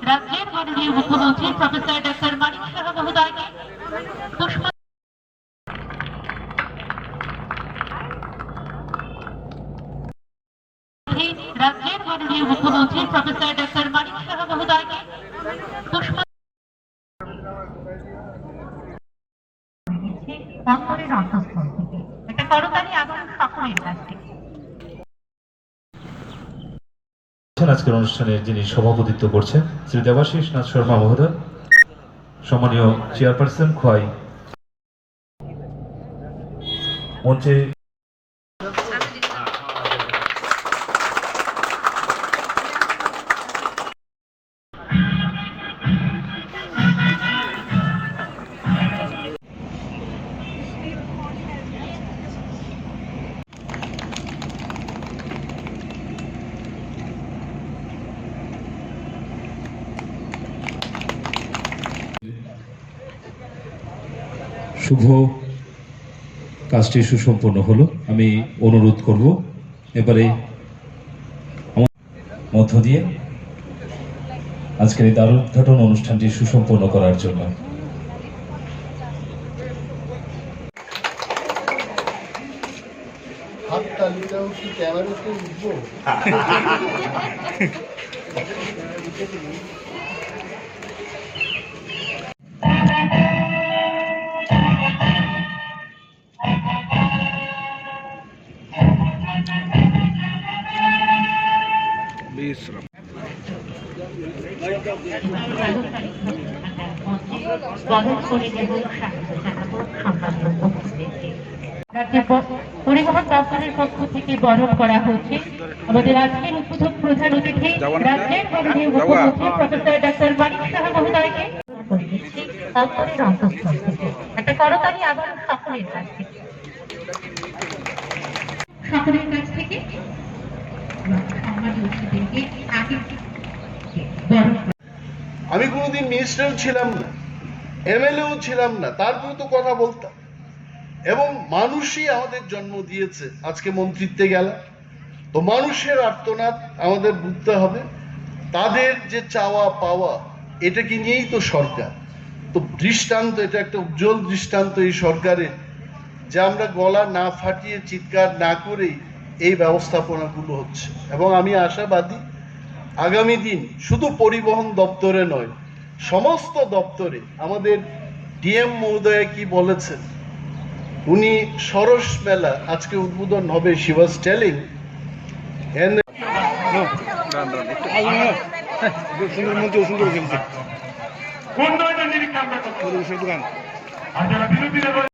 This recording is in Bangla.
রাজ্যের মাননীয় মুখ্যমন্ত্রী প্রফেসর ডক্টর মানিক সাহা মহোদয়কে পুষ্প রাজ্যের মাননীয় মুখ্যমন্ত্রী প্রফেসর ডক্টর মানিক সাহা মহোদয়কে পুষ্প অন্তরের অন্তঃস্থল থেকে একটা করতালি আগামী সকলের কাছ থেকে। আজকের অনুষ্ঠানে যিনি সভাপতিত্ব করছেন শ্রী দেবাশিস নাথ শর্মা মহোদয়, সম্মানীয় চেয়ারপারসন খোয়াই মঞ্চে শুভ কাজটি সুসম্পন্ন হলো। আমি অনুরোধ করব এবারে মধ্য দিয়ে আজকের এই দ্বারোদ্ঘাটন অনুষ্ঠানটি সুসম্পন্ন করার জন্য। হাততালিটাও কি ক্যামেরাতে উঠবো? পরিবহন দপ্তরের পক্ষ থেকে বরণ করা হচ্ছে আমাদের আজকের উদ্বোধক প্রধান অতিথি রাজ্যের মাননীয় মুখ্যমন্ত্রী প্রফেসর ডক্টর মানিক সাহা মহোদয়কে অন্তরের অন্তঃস্থল থেকে একটা করতালি আগামী সকলের কাছ থেকে আমি কোনোদিন মিনিস্টারও ছিলাম না, এমএলএও ছিলাম না, তারপরে তো কথা বলতাম। এবং মানুষই আমাদের জন্ম দিয়েছে আজকে মন্ত্রিত্বে গেলাম। তো মানুষের আর্তনাদ আমাদের বুঝতে হবে, তাদের যে চাওয়া পাওয়া এটাকে নিয়েই তো সরকার। তো দৃষ্টান্ত, এটা একটা উজ্জ্বল দৃষ্টান্ত এই সরকারের, যে আমরা গলা না ফাটিয়ে চিৎকার না করেই এই ব্যবস্থাপনাগুলো হচ্ছে। এবং আমি আশাবাদী আগামী দিন শুধু পরিবহন দপ্তরে নয়, সমস্ত দপ্তরে আমাদের ডিএম মহোদয় কি বলেছেন, উনি সরস মেলা আজকে উদ্বোধন হবে, she was telling and